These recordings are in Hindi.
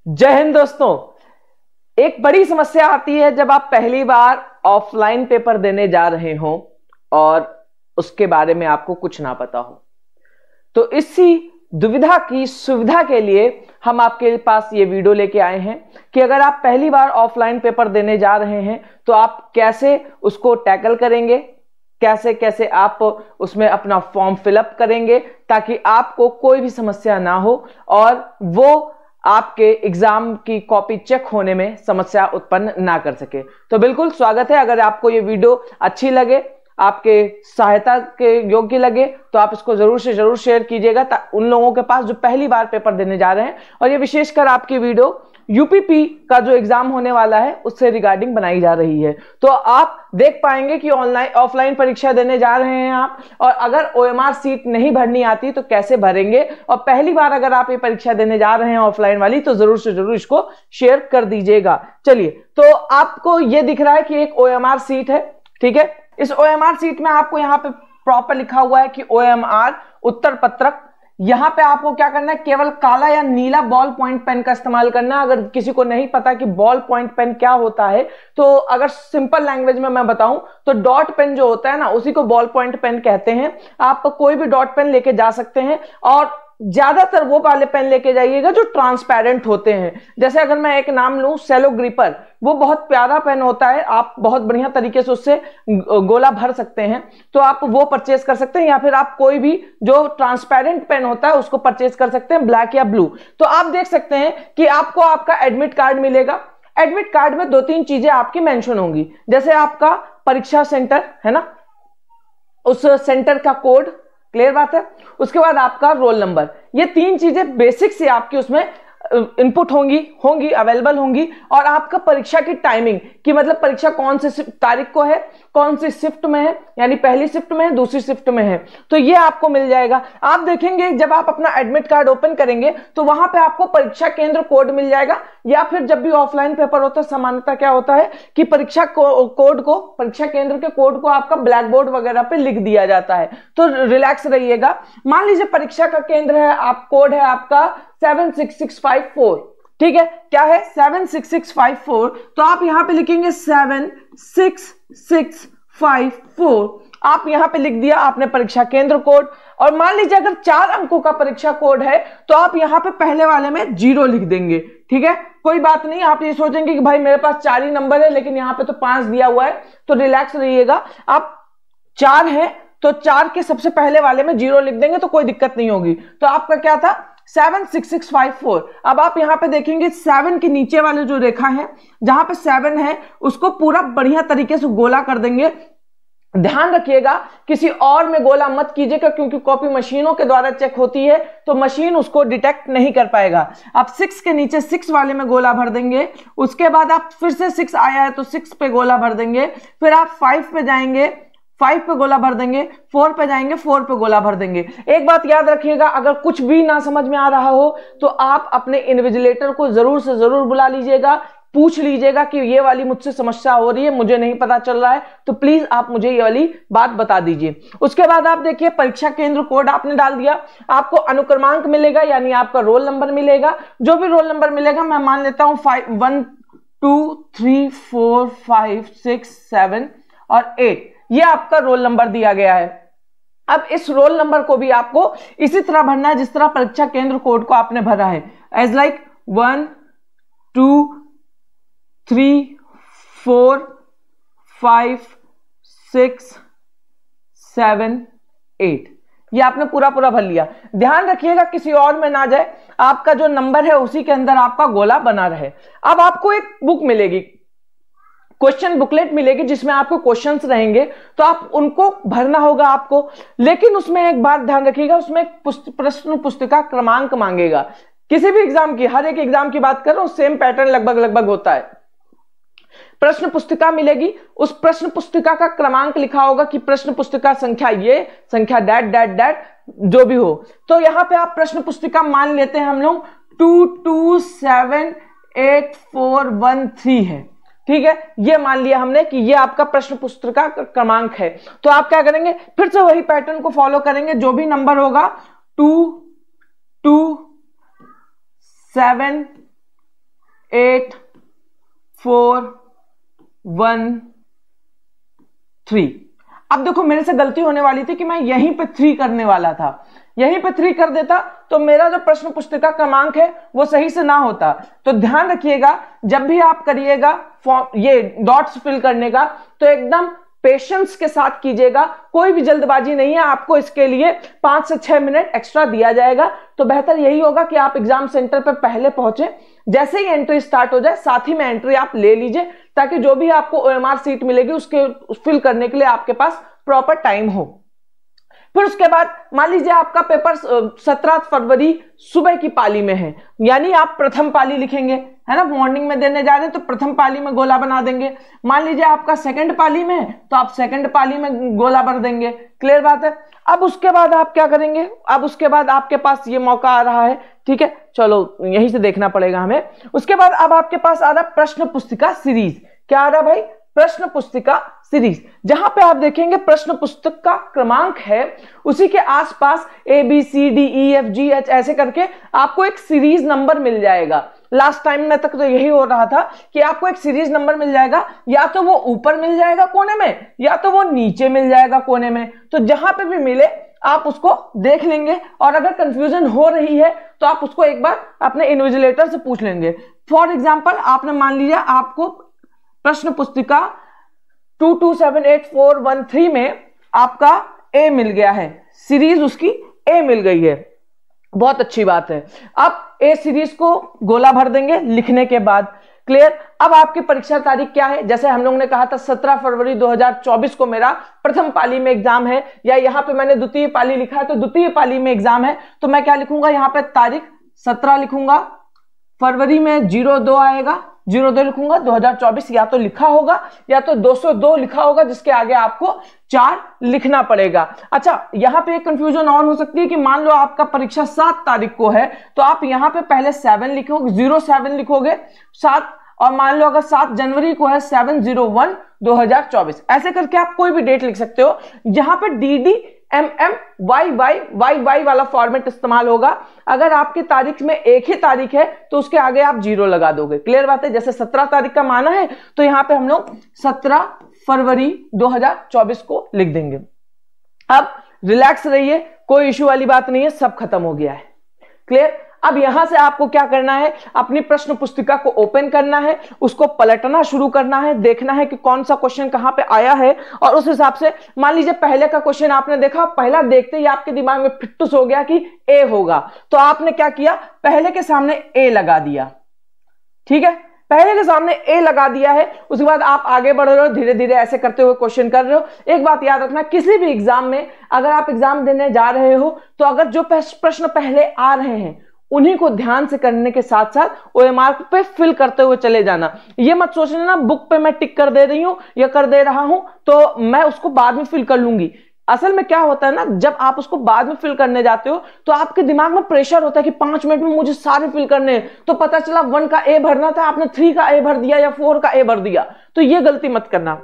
जय हिंद दोस्तों। एक बड़ी समस्या आती है जब आप पहली बार ऑफलाइन पेपर देने जा रहे हो और उसके बारे में आपको कुछ ना पता हो। तो इसी दुविधा की सुविधा के लिए हम आपके पास ये वीडियो लेके आए हैं कि अगर आप पहली बार ऑफलाइन पेपर देने जा रहे हैं तो आप कैसे उसको टैकल करेंगे, कैसे कैसे आप उसमें अपना फॉर्म फिलअप करेंगे ताकि आपको कोई भी समस्या ना हो और वो आपके एग्जाम की कॉपी चेक होने में समस्या उत्पन्न ना कर सके। तो बिल्कुल स्वागत है। अगर आपको ये वीडियो अच्छी लगे, आपके सहायता के योग्य लगे तो आप इसको जरूर से जरूर शेयर कीजिएगा उन लोगों के पास जो पहली बार पेपर देने जा रहे हैं। और ये विशेषकर आपकी वीडियो यूपीपी का जो एग्जाम होने वाला है उससे रिगार्डिंग बनाई जा रही है। तो आप देख पाएंगे कि ऑनलाइन ऑफलाइन परीक्षा देने जा रहे हैं आप, और अगर ओएमआर सीट नहीं भरनी आती तो कैसे भरेंगे, और पहली बार अगर आप ये परीक्षा देने जा रहे हैं ऑफलाइन वाली तो जरूर से जरूर इसको शेयर कर दीजिएगा। चलिए, तो आपको ये दिख रहा है कि एक ओएमआर सीट है, ठीक है। इस ओएमआर सीट में आपको यहाँ पे प्रॉपर लिखा हुआ है कि ओएमआर उत्तर पत्रक। यहां पे आपको क्या करना है, केवल काला या नीला बॉल पॉइंट पेन का इस्तेमाल करना है। अगर किसी को नहीं पता कि बॉल पॉइंट पेन क्या होता है तो अगर सिंपल लैंग्वेज में मैं बताऊं तो डॉट पेन जो होता है ना, उसी को बॉल पॉइंट पेन कहते हैं। आप कोई भी डॉट पेन लेके जा सकते हैं और ज्यादातर वो वाले पेन लेके जाइएगा जो ट्रांसपेरेंट होते हैं। जैसे अगर मैं एक नाम लूं, सेलो ग्रिपर, वो बहुत प्यारा पेन होता है, आप बहुत बढ़िया तरीके से उससे गोला भर सकते हैं, तो आप वो परचेज कर सकते हैं। या फिर आप कोई भी जो ट्रांसपेरेंट पेन होता है उसको परचेज कर सकते हैं, ब्लैक या ब्लू। तो आप देख सकते हैं कि आपको आपका एडमिट कार्ड मिलेगा। एडमिट कार्ड में 2-3 चीजें आपकी मेंशन होंगी, जैसे आपका परीक्षा सेंटर है ना, उस सेंटर का कोड, क्लियर बात है। उसके बाद आपका रोल नंबर, ये 3 चीजें बेसिक से आपकी उसमें इनपुट होंगी अवेलेबल होंगी। और आपका परीक्षा की टाइमिंग कि मतलब परीक्षा कौन सी तारीख को है, कौन सी शिफ्ट में है, यानी पहली शिफ्ट में है, दूसरी शिफ्ट में है, तो ये आपको मिल जाएगा। आप देखेंगे जब आप अपना एडमिट कार्ड ओपन करेंगे तो वहां पे आपको परीक्षा केंद्र कोड मिल जाएगा। या फिर जब भी ऑफलाइन पेपर होता है सामान्यतः क्या होता है कि परीक्षा कोड को, परीक्षा केंद्र के कोड को आपका ब्लैक बोर्ड वगैरह पे लिख दिया जाता है। तो रिलैक्स रहिएगा। मान लीजिए परीक्षा का केंद्र है, आप कोड है आपका 76654, ठीक है। क्या है 76654, तो आप यहां पे लिखेंगे 76654, आप यहां पे लिख दिया आपने परीक्षा केंद्र कोड। और मान लीजिए अगर 4 अंकों का परीक्षा कोड है तो आप यहां पे पहले वाले में 0 लिख देंगे, ठीक है। कोई बात नहीं, आप ये सोचेंगे कि भाई मेरे पास 4 ही नंबर है लेकिन यहां पे तो 5 दिया हुआ है, तो रिलैक्स रहिएगा। आप 4 है तो 4 के सबसे पहले वाले में 0 लिख देंगे तो कोई दिक्कत नहीं होगी। तो आपका क्या था 76654। अब आप यहां पे देखेंगे 7 के नीचे वाले जो रेखा है, जहां पे 7 है उसको पूरा बढ़िया तरीके से गोला कर देंगे। ध्यान रखिएगा किसी और में गोला मत कीजिएगा, क्योंकि कॉपी मशीनों के द्वारा चेक होती है तो मशीन उसको डिटेक्ट नहीं कर पाएगा। आप 6 के नीचे 6 वाले में गोला भर देंगे। उसके बाद आप फिर से 6 आया है तो 6 पे गोला भर देंगे। फिर आप 5 पे जाएंगे, 5 पे गोला भर देंगे। 4 पे जाएंगे, 4 पे गोला भर देंगे। एक बात याद रखिएगा, अगर कुछ भी ना समझ में आ रहा हो तो आप अपने इन्विजिलेटर को जरूर से जरूर बुला लीजिएगा, पूछ लीजिएगा कि ये वाली मुझसे समस्या हो रही है, मुझे नहीं पता चल रहा है, तो प्लीज आप मुझे ये वाली बात बता दीजिए। उसके बाद आप देखिए परीक्षा केंद्र कोड आपने डाल दिया, आपको अनुक्रमांक मिलेगा, यानी आपका रोल नंबर मिलेगा। जो भी रोल नंबर मिलेगा, मैं मान लेता हूं 1 2 3 4 5 6 7 और 8, ये आपका रोल नंबर दिया गया है। अब इस रोल नंबर को भी आपको इसी तरह भरना है जिस तरह परीक्षा केंद्र कोड को आपने भरा है, एज लाइक 1 2 3 4 5 6 7 8, ये आपने पूरा भर लिया। ध्यान रखिएगा किसी और में ना जाए, आपका जो नंबर है उसी के अंदर आपका गोला बना रहे। अब आपको एक बुक मिलेगी, क्वेश्चन बुकलेट मिलेगी, जिसमें आपको क्वेश्चंस रहेंगे, तो आप उनको भरना होगा आपको। लेकिन उसमें एक बात ध्यान रखिएगा, उसमें प्रश्न पुस्तिका क्रमांक मांगेगा। किसी भी एग्जाम की, हर एक एग्जाम की बात कर रहा हूं, सेम पैटर्न लगभग होता है। प्रश्न पुस्तिका मिलेगी, उस प्रश्न पुस्तिका का क्रमांक लिखा होगा कि प्रश्न पुस्तिका संख्या ये, संख्या डैट डैट डैट जो भी हो। तो यहां पे आप प्रश्न पुस्तिका मान लेते हैं हम लोग 227841 है, ठीक है। ये मान लिया हमने कि ये आपका प्रश्न पुस्तिका क्रमांक है। तो आप क्या करेंगे, फिर से वही पैटर्न को फॉलो करेंगे। जो भी नंबर होगा 2 2 7 8 4 1 3। अब देखो मेरे से गलती होने वाली थी कि मैं यहीं पे 3 करने वाला था, यहीं पे 3 कर देता तो मेरा जो प्रश्न पुस्तिका क्रमांक है वो सही से ना होता। तो ध्यान रखिएगा जब भी आप करिएगा फॉर्म ये डॉट्स फिल करने का तो एकदम पेशेंस के साथ कीजिएगा, कोई भी जल्दबाजी नहीं है। आपको इसके लिए 5 से 6 मिनट एक्स्ट्रा दिया जाएगा। तो बेहतर यही होगा कि आप एग्जाम सेंटर पर पहले पहुंचे, जैसे ही एंट्री स्टार्ट हो जाए साथ ही में एंट्री आप ले लीजिए, ताकि जो भी आपको ओएमआर सीट मिलेगी उसके फिल करने के लिए आपके पास प्रॉपर टाइम हो। फिर उसके बाद मान लीजिए आपका पेपर 17 फरवरी सुबह की पाली में है, यानी आप प्रथम पाली लिखेंगे, है ना, मॉर्निंग में देने जा रहे हैं तो प्रथम पाली में गोला बना देंगे। मान लीजिए आपका सेकंड पाली में है तो आप सेकंड पाली में गोला भर देंगे। क्लियर बात है। अब उसके बाद आप क्या करेंगे, अब उसके बाद आपके पास ये मौका आ रहा है, ठीक है, चलो यहीं से देखना पड़ेगा हमें। उसके बाद अब आपके पास आ रहा प्रश्न पुस्तिका सीरीज। क्या आ रहा भाई, प्रश्न पुस्तिका सीरीज, जहां पे आप देखेंगे प्रश्न पुस्तक का क्रमांक है उसी के आसपास ABCDEFGH ऐसे करके आपको एक सीरीज नंबर मिल जाएगा। लास्ट टाइम में तक तो यही हो रहा था कि आपको एक सीरीज नंबर मिल जाएगा, या तो वो ऊपर मिल जाएगा कोने में या तो वो नीचे मिल जाएगा कोने में। तो जहां पे भी मिले आप उसको देख लेंगे, और अगर कंफ्यूजन हो रही है तो आप उसको एक बार अपने इन्विजिलेटर से पूछ लेंगे। फॉर एग्जाम्पल आपने मान लिया आपको प्रश्न पुस्तिका 227841 में आपका ए मिल गया है, सीरीज उसकी ए मिल गई है, बहुत अच्छी बात है। अब ए सीरीज को गोला भर देंगे लिखने के बाद। क्लियर। अब आपकी परीक्षा तारीख क्या है, जैसे हम लोग ने कहा था 17 फरवरी 2024 को मेरा प्रथम पाली में एग्जाम है, या यहां पे मैंने द्वितीय पाली लिखा है तो द्वितीय पाली में एग्जाम है, तो मैं क्या लिखूंगा, यहां पे तारीख 17 लिखूंगा, फरवरी में 02 आएगा, 02 लिखूंगा 2024, या तो लिखा होगा या तो 202 लिखा होगा, जिसके आगे आपको 4 लिखना पड़ेगा। अच्छा, यहां पे एक कंफ्यूजन और हो सकती है कि मान लो आपका परीक्षा 7 तारीख को है तो आप यहां पे पहले 7 लिखोगे, 07 लिखोगे 7, और मान लो अगर 7 जनवरी को है 701 2024, ऐसे करके आप कोई भी डेट लिख सकते हो। यहां पे DD MM YY वाला फॉर्मेट इस्तेमाल होगा। अगर आपकी तारीख में एक ही तारीख है तो उसके आगे आप 0 लगा दोगे। क्लियर बात है। जैसे 17 तारीख का माना है तो यहां पे हम लोग 17 फरवरी 2024 को लिख देंगे। अब रिलैक्स रहिए, कोई इश्यू वाली बात नहीं है, सब खत्म हो गया है। क्लियर। अब यहां से आपको क्या करना है, अपनी प्रश्न पुस्तिका को ओपन करना है, उसको पलटना शुरू करना है, देखना है कि कौन सा क्वेश्चन कहां पे आया है, और उस हिसाब से मान लीजिए पहले का क्वेश्चन आपने देखा, पहला देखते ही आपके दिमाग में फिट्टुस हो गया कि ए होगा, तो आपने क्या किया, पहले के सामने ए लगा दिया। ठीक है, पहले के सामने ए लगा दिया है, उसके बाद आप आगे बढ़ रहे हो, धीरे धीरे ऐसे करते हुए क्वेश्चन कर रहे हो। एक बात याद रखना, किसी भी एग्जाम में अगर आप एग्जाम देने जा रहे हो तो अगर जो प्रश्न पहले आ रहे हैं उन्हीं को ध्यान से करने के साथ साथ ओएमआर पे फिल करते हुए चले जाना। ये मत सोचना ना बुक पे मैं टिक कर दे रही हूं या कर दे रहा हूं तो मैं उसको बाद में फिल कर लूंगी। असल में क्या होता है ना, जब आप उसको बाद में फिल करने जाते हो तो आपके दिमाग में प्रेशर होता है कि 5 मिनट में मुझे सारे फिल करने हैं, तो पता चला 1 का ए भरना था, आपने 3 का ए भर दिया या 4 का ए भर दिया। तो ये गलती मत करना।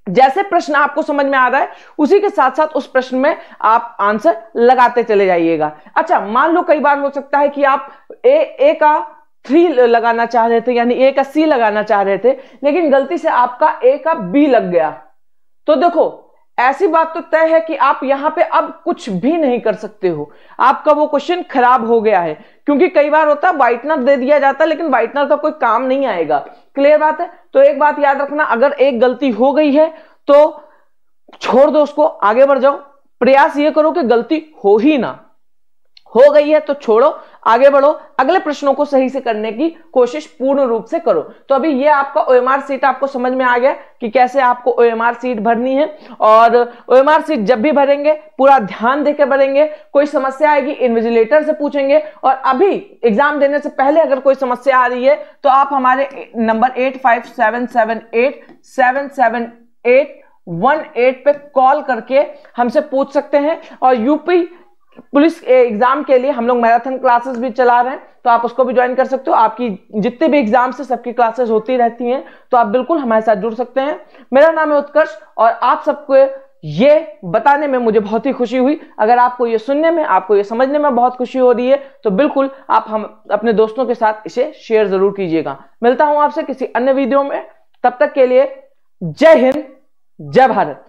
जैसे प्रश्न आपको समझ में आ रहा है उसी के साथ साथ उस प्रश्न में आप आंसर लगाते चले जाइएगा। अच्छा, मान लो कई बार हो सकता है कि आप ए का 3 लगाना चाह रहे थे, यानी ए का सी लगाना चाह रहे थे, लेकिन गलती से आपका ए का बी लग गया। तो देखो, ऐसी बात तो तय है कि आप यहां पे अब कुछ भी नहीं कर सकते हो, आपका वो क्वेश्चन खराब हो गया है। क्योंकि कई बार होता है व्हाइटनर दे दिया जाता है लेकिन व्हाइटनर का कोई काम नहीं आएगा। क्लियर बात है। तो एक बात याद रखना, अगर एक गलती हो गई है तो छोड़ दो उसको, आगे बढ़ जाओ। प्रयास ये करो कि गलती हो ही ना, हो गई है तो छोड़ो, आगे बढ़ो, अगले प्रश्नों को सही से करने की कोशिश पूर्ण रूप से करो। तो अभी ये आपका ओएमआर सीट आपको समझ में आ गया कि कैसे आपको ओएमआर सीट भरनी है, और ओएमआर सीट जब भी भरेंगे पूरा ध्यान देकर भरेंगे। कोई समस्या आएगी इन्विजिलेटर से पूछेंगे, और अभी एग्जाम देने से पहले अगर कोई समस्या आ रही है तो आप हमारे नंबर 8577877818 पे कॉल करके हमसे पूछ सकते हैं। और यूपी पुलिस एग्जाम के लिए हम लोग मैराथन क्लासेस भी चला रहे हैं, तो आप उसको भी ज्वाइन कर सकते हो। आपकी जितने भी एग्जाम से सबकी क्लासेस होती रहती हैं, तो आप बिल्कुल हमारे साथ जुड़ सकते हैं। मेरा नाम है उत्कर्ष और आप सबको ये बताने में मुझे बहुत ही खुशी हुई। अगर आपको ये सुनने में, आपको ये समझने में बहुत खुशी हो रही है तो बिल्कुल आप हम अपने दोस्तों के साथ इसे शेयर जरूर कीजिएगा। मिलता हूं आपसे किसी अन्य वीडियो में, तब तक के लिए जय हिंद, जय भारत।